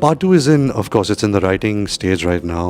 Part 2 is in, of course, it's in the writing stage right now.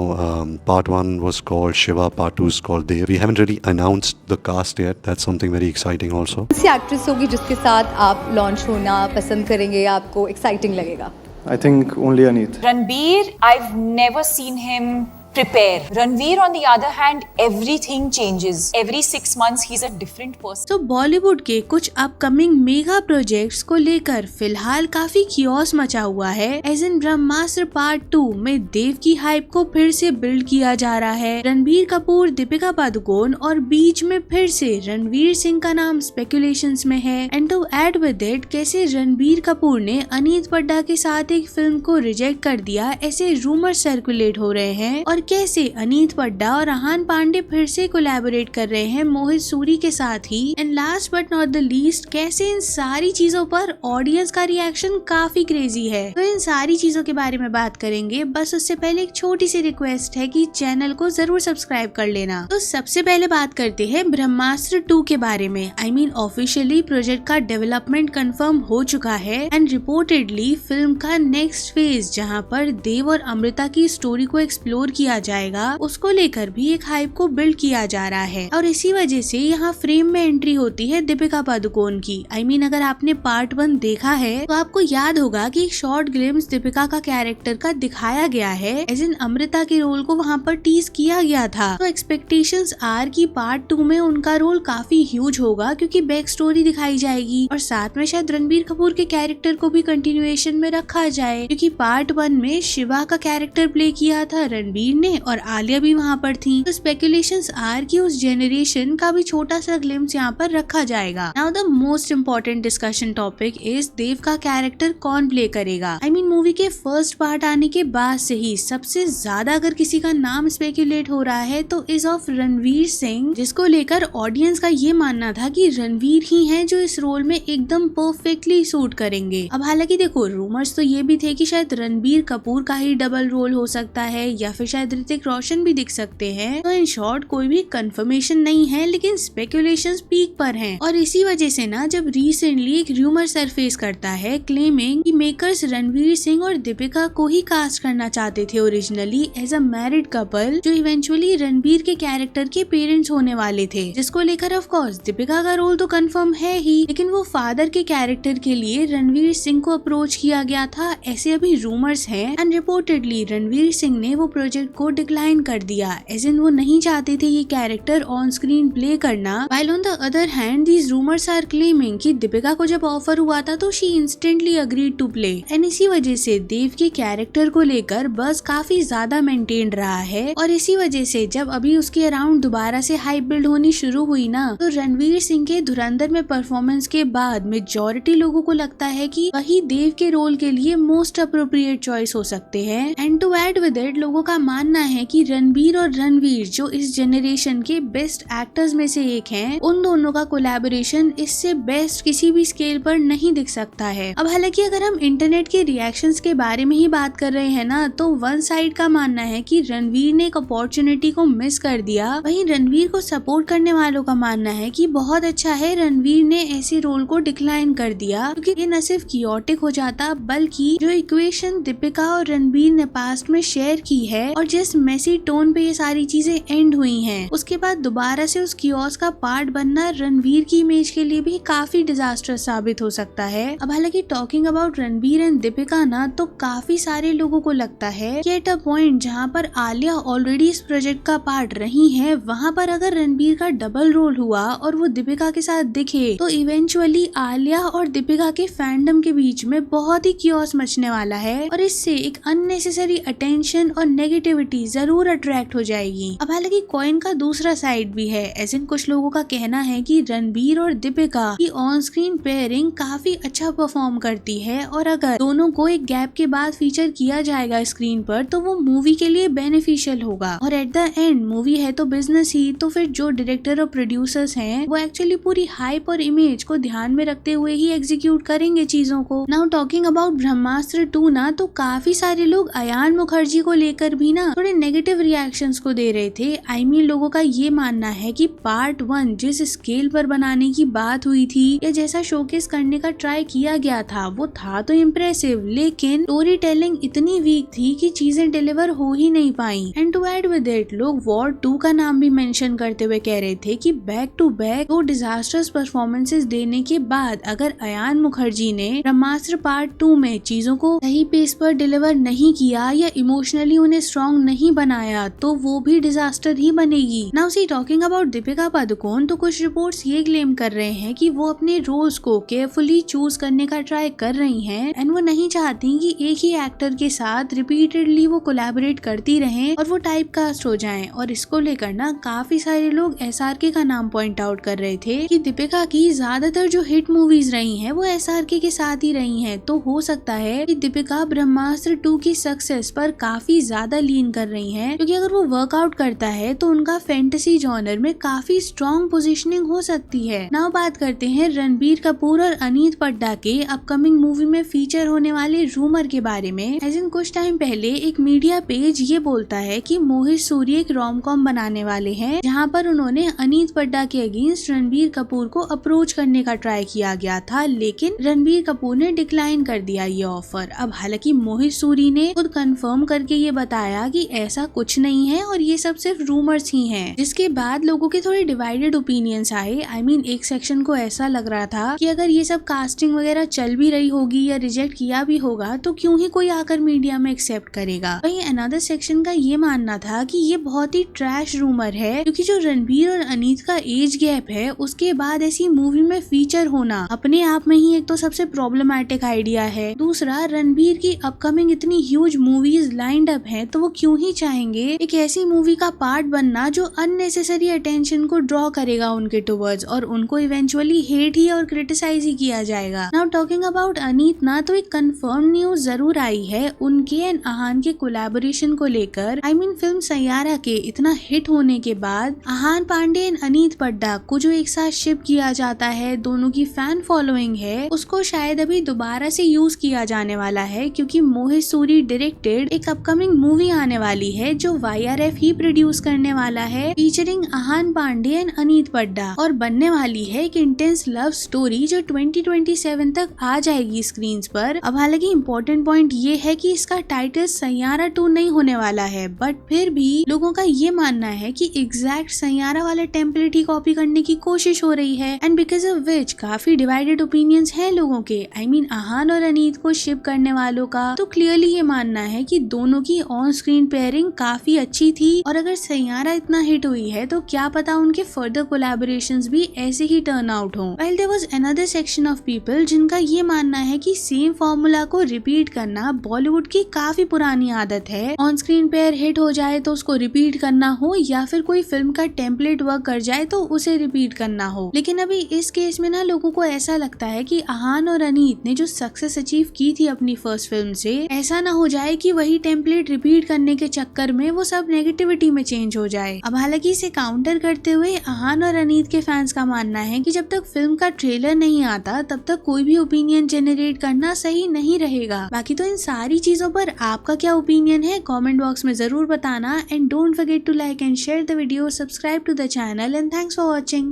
Part 1 was called Shiva, Part 2 is called Dev. We haven't really announced the cast yet. That's something very exciting also. कौन सी actress होगी जिसके साथ आप launch होना पसंद करेंगे या आपको एक्साइटिंग लगेगा? I think only Aneet. Ranbir, I've never seen him prepare. Ranveer, on the other hand, everything changes. Every 6 months, he's a different person. तो बॉलीवुड के कुछ अपकमिंग मेगा प्रोजेक्ट्स को लेकर फिलहाल काफी कियोस मचा हुआ है। एज इन ब्रह्मास्त्र पार्ट 2 में देव की हाइप को फिर से बिल्ड किया जा रहा है। रणबीर कपूर, दीपिका पादुकोण और बीच में फिर से रणवीर सिंह का नाम स्पेकुलेशंस में है। And to add with it, कैसे रणबीर कपूर ने अनीत पड्डा के साथ एक फिल्म को रिजेक्ट कर दिया, ऐसे रूमर सर्कुलेट हो रहे हैं। और कैसे अनीत पड्डा और आहान पांडे फिर से कोलैबोरेट कर रहे हैं मोहित सूरी के साथ ही। And last but not the least, कैसे इन सारी चीजों पर ऑडियंस का रिएक्शन काफी क्रेजी है। तो इन सारी चीजों के बारे में बात करेंगे, बस उससे पहले एक छोटी सी रिक्वेस्ट है कि चैनल को जरूर सब्सक्राइब कर लेना। तो सबसे पहले बात करते हैं ब्रह्मास्त्र 2 के बारे में। आई मीन ऑफिशियली प्रोजेक्ट का डेवलपमेंट कंफर्म हो चुका है एंड रिपोर्टेडली फिल्म का नेक्स्ट फेज, जहाँ पर देव और अमृता की स्टोरी को एक्सप्लोर किया जाएगा, उसको लेकर भी एक हाइप को बिल्ड किया जा रहा है। और इसी वजह से यहाँ फ्रेम में एंट्री होती है दीपिका पादुकोण की। आई मीन अगर आपने पार्ट 1 देखा है तो आपको याद होगा कि एक शॉर्ट ग्लिम्स दीपिका का कैरेक्टर का दिखाया गया है, एज इन अमृता के रोल को वहाँ पर टीज किया गया था। तो एक्सपेक्टेशंस आर की पार्ट 2 में उनका रोल काफी ह्यूज होगा, क्योंकि बैक स्टोरी दिखाई जाएगी और साथ में शायद रणबीर कपूर के कैरेक्टर को भी कंटिन्यूएशन में रखा जाए, क्योंकि पार्ट 1 में शिवा का कैरेक्टर प्ले किया था रणबीर ने और आलिया भी वहाँ पर थी। तो स्पेकुलेशंस आर की उस जेनरेशन का भी छोटा सा ग्लिम्स यहाँ पर रखा जाएगा। Now the most important discussion topic is Dev का कैरेक्टर कौन प्ले करेगा। आई मीन मूवी के फर्स्ट पार्ट आने के बाद से ही सबसे ज्यादा अगर किसी का नाम स्पेकुलेट हो रहा है तो इज ऑफ रणवीर सिंह, जिसको लेकर ऑडियंस का ये मानना था कि रणवीर ही है जो इस रोल में एकदम परफेक्टली सूट करेंगे। अब हालांकि देखो, रूमर्स तो ये भी थे कि शायद रणबीर कपूर का ही डबल रोल हो सकता है या फिर शायद ऋतिक रोशन भी दिख सकते हैं। तो इन शॉर्ट कोई भी कंफर्मेशन नहीं है, लेकिन स्पेकुलेशंस पीक पर हैं। और इसी वजह से ना जब रिसेंटली एक रूमर सरफेस करता है क्लेमिंग कि मेकर्स रणवीर सिंह और दीपिका को ही कास्ट करना चाहते थे originally as a married couple, जो इवेंचुअली रणबीर के कैरेक्टर के पेरेंट्स होने वाले थे, जिसको लेकर ऑफ कोर्स दीपिका का रोल तो कंफर्म है ही, लेकिन वो फादर के कैरेक्टर के लिए रणवीर सिंह को अप्रोच किया गया था, ऐसे अभी रूमर्स हैं। एंड रिपोर्टेडली रणवीर सिंह ने वो प्रोजेक्ट को डिक्लाइन कर दिया, एज इन वो नहीं चाहते थे ये कैरेक्टर ऑन स्क्रीन प्ले करना। While on the other hand these rumours are claiming कि दीपिका को जब ऑफर हुआ था तो she instantly agreed to play. And इसी वजह से देव के कैरेक्टर को लेकर बस काफी ज्यादा मेंटेन रहा है। और इसी वजह से जब अभी उसके अराउंड दोबारा से हाइप बिल्ड होनी शुरू हुई ना, तो रणवीर सिंह के धुरंधर में परफॉर्मेंस के बाद मेजॉरिटी लोगों को लगता है कि वही देव के रोल के लिए मोस्ट अप्रोप्रिएट चॉइस हो सकते हैं। And to add with it, लोगों का मानना है कि रणबीर और रणवीर जो इस जनरेशन के बेस्ट एक्टर्स में से एक हैं, उन दोनों का कोलैबोरेशन इससे बेस्ट किसी भी स्केल पर नहीं दिख सकता है। अब हालांकि अगर हम इंटरनेट के रिएक्शंस के बारे में ही बात कर रहे हैं ना, तो वन साइड का मानना है कि रणवीर ने एक अपॉर्चुनिटी को मिस कर दिया, वहीं रणवीर को सपोर्ट करने वालों का मानना है कि बहुत अच्छा है रणवीर ने ऐसे रोल को डिक्लाइन कर दिया, क्योंकि ये न सिर्फ कियोटिक हो जाता, बल्कि जो इक्वेशन दीपिका और रणवीर ने पास्ट में शेयर की है और जिस मेसी टोन पे ये सारी चीजें एंड हुई हैं, उसके बाद दोबारा से उस कियोस का पार्ट बनना रणवीर की इमेज के लिए भी काफी डिजास्टर्स साबित हो सकता है। अब हालांकि talking about Ranveer and Deepika ना, तो काफी सारे लोगों को लगता है कि एट अ पॉइंट जहाँ पर आलिया ऑलरेडी इस प्रोजेक्ट का पार्ट रही है, वहाँ पर अगर रणवीर का डबल रोल हुआ और वो दीपिका के साथ दिखे, तो इवेंचुअली आलिया और दीपिका के फैंडम के बीच में बहुत ही कियोस मचने वाला है और इससे एक अननेसेसरी अटेंशन और नेगेटिविटी जरूर अट्रैक्ट हो जाएगी। अब हालांकि कॉइन का दूसरा साइड भी है, ऐसे कुछ लोगों का कहना है कि रणबीर और दीपिका की ऑन स्क्रीन पेयरिंग काफी अच्छा परफॉर्म करती है और अगर दोनों को एक गैप के बाद फीचर किया जाएगा स्क्रीन पर तो वो मूवी के लिए बेनिफिशियल होगा। और एट द एंड मूवी है तो बिजनेस ही, तो फिर जो डायरेक्टर और प्रोड्यूसर्स हैं वो एक्चुअली पूरी हाइप और इमेज को ध्यान में रखते हुए ही एग्जीक्यूट करेंगे चीजों को। नाउ टॉकिंग अबाउट ब्रह्मास्त्र 2 ना, तो काफी सारे लोग अयान मुखर्जी को लेकर भी ना थोड़े नेगेटिव रिएक्शंस को दे रहे थे। I mean, लोगों का ये मानना है कि पार्ट 1 जिस स्केल पर बनाने की बात हुई थी या जैसा शोकेस करने का ट्राई किया गया था वो था तो इम्प्रेसिव, लेकिन स्टोरी टेलिंग इतनी वीक थी कि चीजें डिलीवर हो ही नहीं पाई। And to add with it, लोग वॉर 2 का नाम भी मेंशन करते हुए कह रहे थे कि back to back 2 disasters performances देने के बाद अगर अयान मुखर्जी ने ब्रह्मास्त्र पार्ट 2 में चीजों को सही पेस पर डिलीवर नहीं किया या इमोशनली उन्हें स्ट्रॉन्ग नहीं बनाया तो वो भी डिजास्टर ही बनेगी। Now see talking about Deepika Padukone, तो कुछ रिपोर्ट्स ये क्लेम कर रहे हैं कि वो अपने रोल्स को केयरफुली चूज करने का ट्राई कर रही हैं एंड वो नहीं चाहती कि एक ही एक्टर के साथ रिपीटेडली वो कोलैबोरेट करती रहें और वो टाइप कास्ट हो जाएं। और इसको लेकर ना काफी सारे लोग SRK का नाम पॉइंट आउट कर रहे थे कि दीपिका की ज्यादातर जो हिट मूवीज रही हैं वो SRK के साथ ही रही हैं, तो हो सकता है कि दीपिका ब्रह्मास्त्र 2 की सक्सेस पर काफी ज्यादा लीन कर रही हैं, क्योंकि अगर वो वर्कआउट करता है तो उनका फैंटेसी जॉनर में काफी स्ट्रॉन्ग पोजीशनिंग हो सकती है। नाउ बात करते हैं रणबीर कपूर और अनीत पड्डा के अपकमिंग मूवी में फीचर होने वाले रूमर के बारे में। एज इन कुछ टाइम पहले एक मीडिया पेज ये बोलता है कि मोहित सूरी एक रोम-कॉम बनाने वाले हैं जहां पर उन्होंने अनीत पड्डा के अगेंस्ट रणबीर कपूर को अप्रोच करने का ट्राई किया गया था, लेकिन रणबीर कपूर ने डिक्लाइन कर दिया ये ऑफर। अब हालांकि मोहित सूरी ने खुद कंफर्म करके ये बताया कि ऐसा कुछ नहीं है और ये सब सिर्फ रूमर्स ही हैं, जिसके बाद लोगों के थोड़े डिवाइडेड ओपिनियंस आए। आई मीन, एक सेक्शन को ऐसा लग रहा था कि अगर ये सब कास्टिंग वगैरह चल भी रही होगी या रिजेक्ट किया भी होगा तो क्यों ही कोई आकर मीडिया में एक्सेप्ट करेगा। वहीं अनदर सेक्शन का ये मानना था कि ये बहुत ही ट्रैश रूमर है, क्योंकि जो रणबीर और अनीत का एज गैप है उसके बाद ऐसी मूवी में फीचर होना अपने आप में ही एक तो सबसे प्रॉब्लमैटिक आइडिया है। दूसरा, रणबीर की अपकमिंग इतनी ह्यूज मूवीज लाइंड अप हैं, तो वो क्यों ही चाहेंगे एक ऐसी मूवी का पार्ट बनना जो अननेसेसरी अटेंशन को ड्रॉ करेगा उनके टुवर्ड्स और उनको इवेंचुअली हेट ही और क्रिटिसाइज ही किया जाएगा। नाउ टॉकिंग अबाउट अनीत ना, तो एक कंफर्म न्यूज जरूर आई है उनके एंड आहान के कोलैबोरेशन को लेकर। आई मीन, फिल्म सैयारा के इतना हिट होने के बाद आहान पांडे एंड अनीत पड्डा को जो एक साथ शिप किया जाता है, दोनों की फैन फॉलोइंग है, उसको शायद अभी दोबारा से यूज किया जाने वाला है, क्योंकि मोहित सूरी डायरेक्टेड एक अपकमिंग मूवी आने वाली है जो YRF ही प्रोड्यूस करने वाला है, featuring Ahaan Pandey and Aneet पड्डा, और बनने वाली है एक इंटेंस लव स्टोरी जो 2027 तक आ जाएगी स्क्रीन्स पर। अब हालांकि इम्पोर्टेंट पॉइंट ये है कि इसका टाइटल सैयारा 2 नहीं होने वाला है, बट फिर भी लोगों का ये मानना है कि एग्जैक्ट सैयारा वाला टेम्पलेट ही कॉपी करने की कोशिश हो रही है, एंड बिकॉज ऑफ विच काफी डिवाइडेड ओपिनियंस हैं लोगों के। आई मीन, आहान और अनीत को शिप करने वालों का तो क्लियरली ये मानना है कि दोनों की ऑन स्क्रीन पेयरिंग काफी अच्छी थी, और अगर सैयारा इतना हिट हुई है तो क्या पता उनके फर्दर कोलैबोरेशंस भी ऐसे ही टर्न आउट हों। While there was another section of people जिनका ये मानना है कि सेम फॉर्मूला को रिपीट करना बॉलीवुड की काफी पुरानी आदत है। ऑन स्क्रीन पेयर हिट हो जाए तो उसको रिपीट करना हो, या फिर कोई फिल्म का टेम्पलेट वर्क कर जाए तो उसे रिपीट करना हो। लेकिन अभी इस केस में ना लोगों को ऐसा लगता है कि आहान और अनीत ने जो सक्सेस अचीव की थी अपनी फर्स्ट फिल्म से, ऐसा ना हो जाए कि वही टेम्पलेट रिपीट करने के चक्कर में वो सब नेगेटिविटी में चेंज हो जाए। अब हालांकि इसे काउंटर करते हुए आहान और अनीत के फैंस का मानना है कि जब तक फिल्म का ट्रेलर नहीं आता तब तक कोई भी ओपिनियन जनरेट करना सही नहीं रहेगा। बाकी तो इन सारी चीजों पर आपका क्या ओपिनियन है कमेंट बॉक्स में जरूर बताना, and don't forget to like and share the video, subscribe to the channel, and thanks for watching.